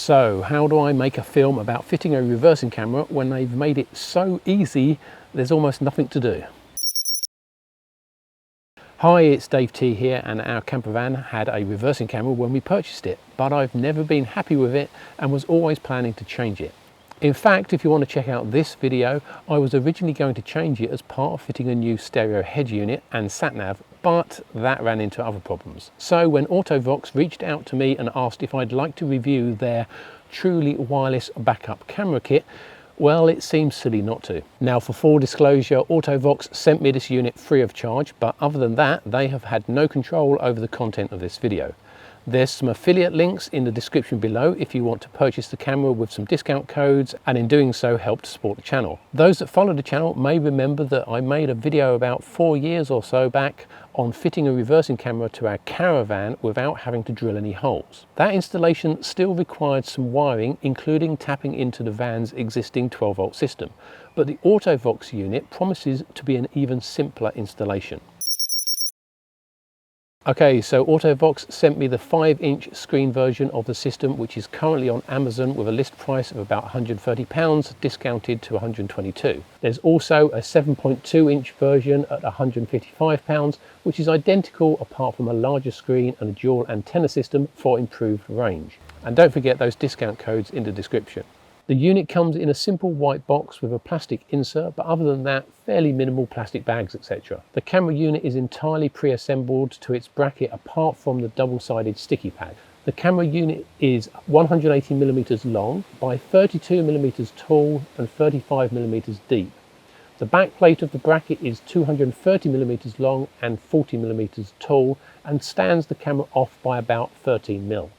So how do I make a film about fitting a reversing camera when they've made it so easy there's almost nothing to do? Hi, it's Dave T here, and our camper van had a reversing camera when we purchased it, but I've never been happy with it and was always planning to change it. In fact, if you want to check out this video, I was originally going to change it as part of fitting a new stereo head unit and sat-nav, but that ran into other problems. So when Auto-Vox reached out to me and asked if I'd like to review their truly wireless backup camera kit, well, it seems silly not to. Now, for full disclosure, Auto-Vox sent me this unit free of charge, but other than that, they have had no control over the content of this video. There's some affiliate links in the description below if you want to purchase the camera with some discount codes, and in doing so help to support the channel. Those that follow the channel may remember that I made a video about 4 years or so back on fitting a reversing camera to our caravan without having to drill any holes. That installation still required some wiring, including tapping into the van's existing 12-volt system, but the Auto-Vox unit promises to be an even simpler installation. Okay, so Auto-Vox sent me the 5-inch screen version of the system, which is currently on Amazon with a list price of about £130, discounted to £122. There's also a 7.2-inch version at £155, which is identical apart from a larger screen and a dual antenna system for improved range. And don't forget those discount codes in the description. The unit comes in a simple white box with a plastic insert, but other than that, fairly minimal plastic bags, etc. The camera unit is entirely pre-assembled to its bracket apart from the double-sided sticky pad. The camera unit is 180mm long by 32mm tall and 35mm deep. The back plate of the bracket is 230mm long and 40mm tall and stands the camera off by about 13mm.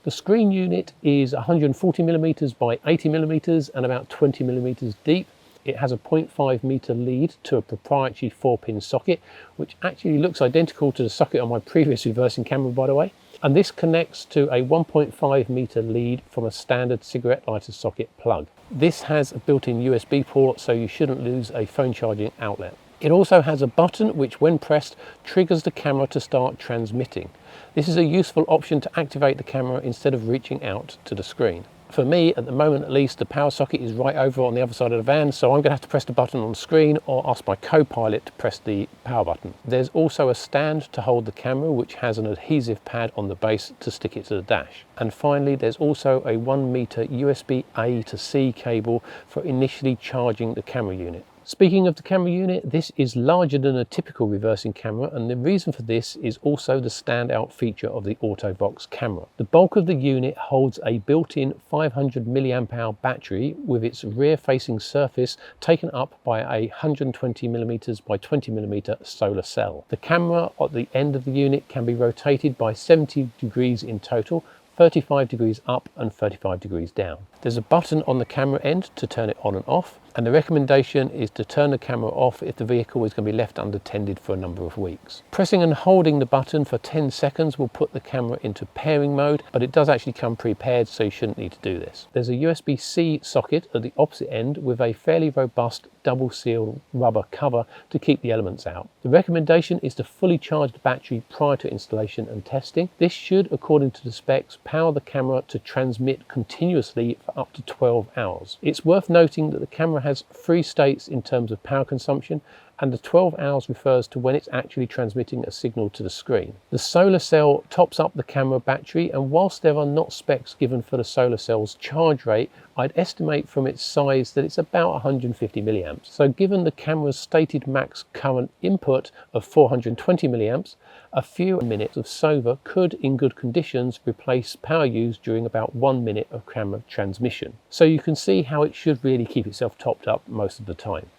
The screen unit is 140mm by 80mm and about 20mm deep. It has a 0.5 meter lead to a proprietary 4-pin socket, which actually looks identical to the socket on my previous reversing camera, by the way. And this connects to a 1.5 meter lead from a standard cigarette lighter socket plug. This has a built-in USB port, so you shouldn't lose a phone charging outlet. It also has a button which, when pressed, triggers the camera to start transmitting. This is a useful option to activate the camera instead of reaching out to the screen. For me, at the moment at least, the power socket is right over on the other side of the van, so I'm going to have to press the button on the screen or ask my co-pilot to press the power button. There's also a stand to hold the camera, which has an adhesive pad on the base to stick it to the dash. And finally, there's also a 1 meter USB A to C cable for initially charging the camera unit. Speaking of the camera unit, this is larger than a typical reversing camera, and the reason for this is also the standout feature of the Auto-Vox camera. The bulk of the unit holds a built-in 500 mAh battery with its rear-facing surface taken up by a 120mm by 20mm solar cell. The camera at the end of the unit can be rotated by 70 degrees in total, 35 degrees up and 35 degrees down. There's a button on the camera end to turn it on and off, and the recommendation is to turn the camera off if the vehicle is going to be left unattended for a number of weeks. Pressing and holding the button for 10 seconds will put the camera into pairing mode, but it does actually come pre-paired, so you shouldn't need to do this. There's a USB-C socket at the opposite end with a fairly robust double seal rubber cover to keep the elements out. The recommendation is to fully charge the battery prior to installation and testing. This should, according to the specs, power the camera to transmit continuously for up to 12 hours. It's worth noting that the camera has 3 states in terms of power consumption, and the 12 hours refers to when it's actually transmitting a signal to the screen. The solar cell tops up the camera battery, and whilst there are not specs given for the solar cell's charge rate, I'd estimate from its size that it's about 150 milliamps. So given the camera's stated max current input of 420 milliamps, a few minutes of SOVR could, in good conditions, replace power used during about 1 minute of camera transmission. So you can see how it should really keep itself topped up most of the time.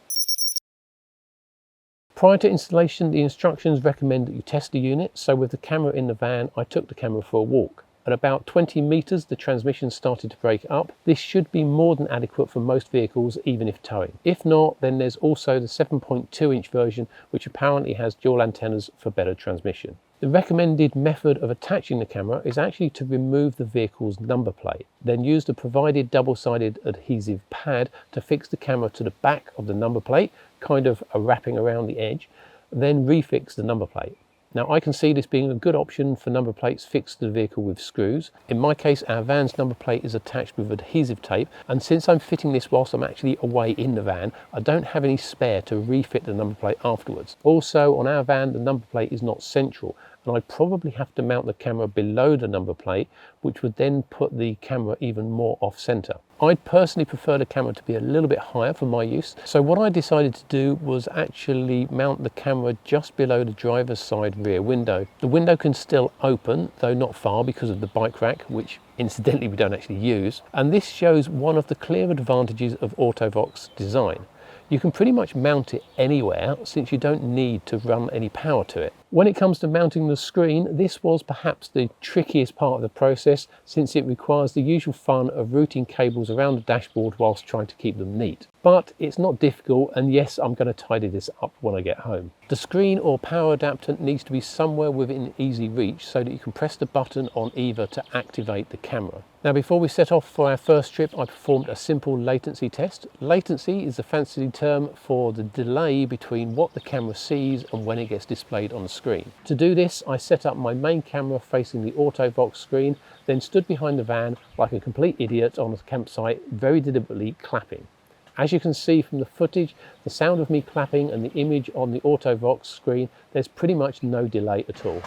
Prior to installation, the instructions recommend that you test the unit, so with the camera in the van, I took the camera for a walk. At about 20 meters, the transmission started to break up. This should be more than adequate for most vehicles, even if towing. If not, then there's also the 7.2-inch version, which apparently has dual antennas for better transmission. The recommended method of attaching the camera is actually to remove the vehicle's number plate, then use the provided double-sided adhesive pad to fix the camera to the back of the number plate, kind of a wrapping around the edge, then refix the number plate. Now I can see this being a good option for number plates fixed to the vehicle with screws. In my case, our van's number plate is attached with adhesive tape, and since I'm fitting this whilst I'm actually away in the van, I don't have any spare to refit the number plate afterwards. Also, on our van, the number plate is not central, and I probably have to mount the camera below the number plate, which would then put the camera even more off center. I'd personally prefer the camera to be a little bit higher for my use, so what I decided to do was actually mount the camera just below the driver's side rear window. The window can still open, though not far because of the bike rack, which incidentally we don't actually use, and this shows one of the clear advantages of Auto-Vox design. You can pretty much mount it anywhere since you don't need to run any power to it. When it comes to mounting the screen, this was perhaps the trickiest part of the process since it requires the usual fun of routing cables around the dashboard whilst trying to keep them neat. But it's not difficult, and yes, I'm going to tidy this up when I get home. The screen or power adapter needs to be somewhere within easy reach so that you can press the button on either to activate the camera. Now before we set off for our first trip, I performed a simple latency test. Latency is a fancy term for the delay between what the camera sees and when it gets displayed on the screen. To do this, I set up my main camera facing the Auto-Vox screen, then stood behind the van like a complete idiot on a campsite, very deliberately clapping. As you can see from the footage, the sound of me clapping and the image on the Auto-Vox screen, there's pretty much no delay at all.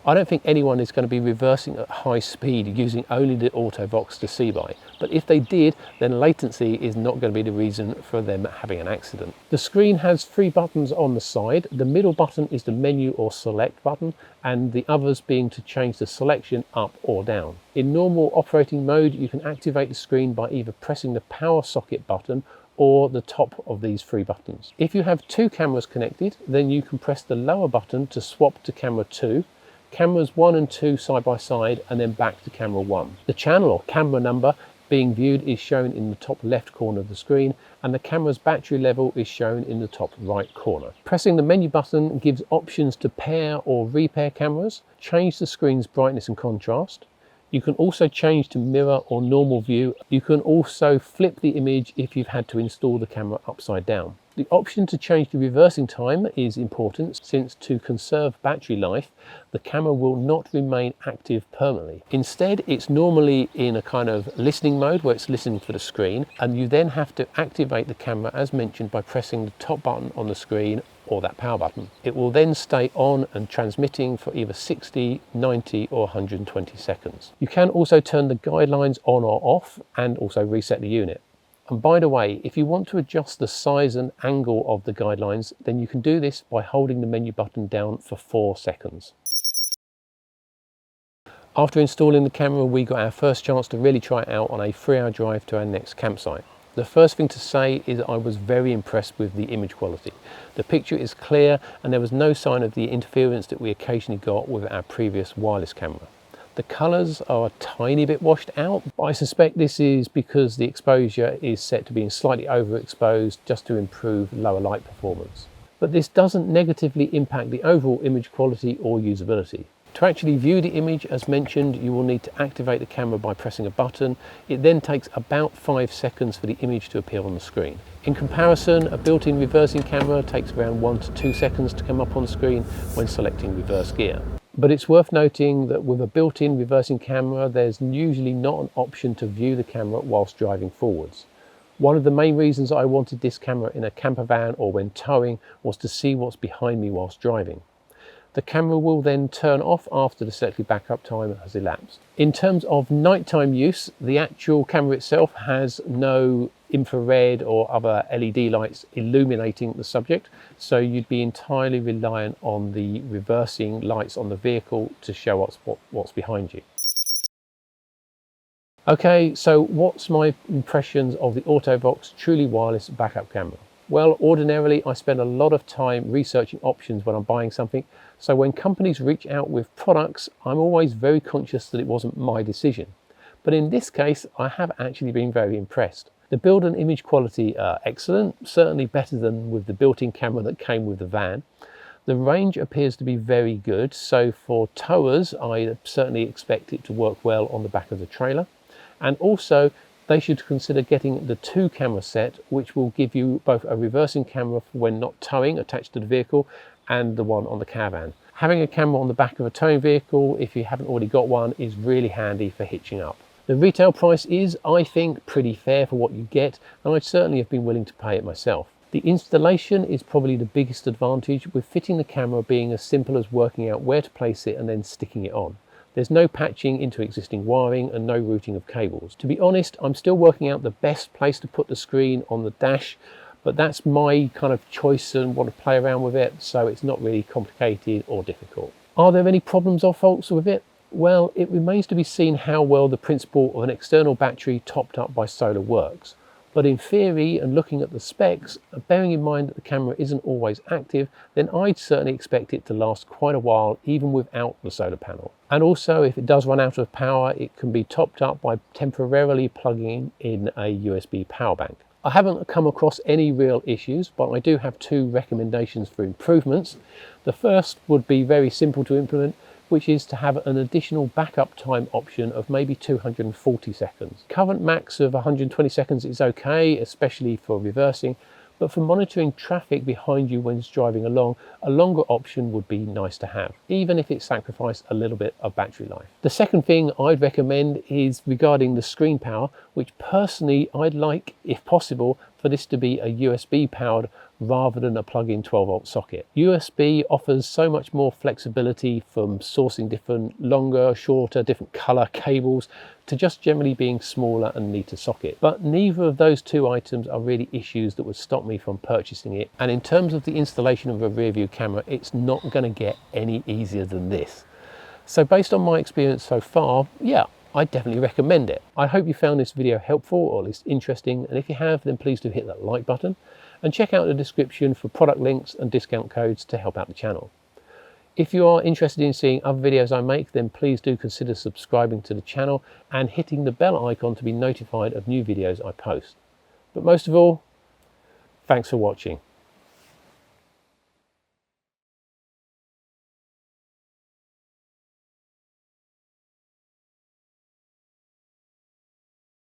I don't think anyone is going to be reversing at high speed using only the Auto-Vox to see by, but if they did, then latency is not going to be the reason for them having an accident. The screen has 3 buttons on the side. The middle button is the menu or select button, and the others being to change the selection up or down. In normal operating mode, you can activate the screen by either pressing the power socket button or the top of these 3 buttons. If you have 2 cameras connected, then you can press the lower button to swap to camera 2, cameras 1 and 2 side by side, and then back to camera 1. The channel or camera number being viewed is shown in the top left corner of the screen, and the camera's battery level is shown in the top right corner. Pressing the menu button gives options to pair or repair cameras, change the screen's brightness and contrast. You can also change to mirror or normal view. You can also flip the image if you've had to install the camera upside down. The option to change the reversing time is important since to conserve battery life, the camera will not remain active permanently. Instead, it's normally in a kind of listening mode where it's listening for the screen, and you then have to activate the camera as mentioned by pressing the top button on the screen or that power button. It will then stay on and transmitting for either 60, 90 or 120 seconds. You can also turn the guidelines on or off and also reset the unit. And by the way, if you want to adjust the size and angle of the guidelines, then you can do this by holding the menu button down for 4 seconds. After installing the camera, we got our first chance to really try it out on a 3-hour drive to our next campsite. The first thing to say is I was very impressed with the image quality. The picture is clear and there was no sign of the interference that we occasionally got with our previous wireless camera. The colours are a tiny bit washed out, but I suspect this is because the exposure is set to being slightly overexposed just to improve lower light performance. But this doesn't negatively impact the overall image quality or usability. To actually view the image, as mentioned, you will need to activate the camera by pressing a button. It then takes about 5 seconds for the image to appear on the screen. In comparison, a built-in reversing camera takes around 1 to 2 seconds to come up on screen when selecting reverse gear. But it's worth noting that with a built-in reversing camera, there's usually not an option to view the camera whilst driving forwards. One of the main reasons I wanted this camera in a camper van or when towing was to see what's behind me whilst driving. The camera will then turn off after the selected backup time has elapsed. In terms of nighttime use, the actual camera itself has no infrared or other LED lights illuminating the subject, so you'd be entirely reliant on the reversing lights on the vehicle to show us what's behind you. Okay, so what's my impressions of the Auto-Vox truly wireless backup camera? Well, ordinarily I spend a lot of time researching options when I'm buying something, so when companies reach out with products, I'm always very conscious that it wasn't my decision. But in this case, I have actually been very impressed. The build and image quality are excellent, certainly better than with the built-in camera that came with the van. The range appears to be very good, so for towers, I certainly expect it to work well on the back of the trailer. And also, they should consider getting the 2 camera set, which will give you both a reversing camera for when not towing attached to the vehicle and the one on the caravan. Having a camera on the back of a towing vehicle, if you haven't already got one, is really handy for hitching up. The retail price is, I think, pretty fair for what you get, and I'd certainly have been willing to pay it myself. The installation is probably the biggest advantage, with fitting the camera being as simple as working out where to place it and then sticking it on. There's no patching into existing wiring and no routing of cables. To be honest, I'm still working out the best place to put the screen on the dash, but that's my kind of choice and want to play around with it, so it's not really complicated or difficult. Are there any problems or faults with it? Well, it remains to be seen how well the principle of an external battery topped up by solar works. But in theory, and looking at the specs, bearing in mind that the camera isn't always active, then I'd certainly expect it to last quite a while even without the solar panel. And also, if it does run out of power, it can be topped up by temporarily plugging in a USB power bank. I haven't come across any real issues, but I do have 2 recommendations for improvements. The first would be very simple to implement, which is to have an additional backup time option of maybe 240 seconds. Current max of 120 seconds is okay, especially for reversing, but for monitoring traffic behind you when driving along, a longer option would be nice to have, even if it sacrificed a little bit of battery life. The second thing I'd recommend is regarding the screen power, which personally I'd like, if possible, for this to be a USB powered rather than a plug-in 12-volt socket. USB offers so much more flexibility, from sourcing different longer, shorter, different color cables to just generally being smaller and neater socket. But neither of those 2 items are really issues that would stop me from purchasing it. And in terms of the installation of a rear view camera, it's not going to get any easier than this. So based on my experience so far, yeah, I definitely recommend it. I hope you found this video helpful, or at least interesting, and if you have, then please do hit that like button and check out the description for product links and discount codes to help out the channel. If you are interested in seeing other videos I make, then please do consider subscribing to the channel and hitting the bell icon to be notified of new videos I post. But most of all, thanks for watching.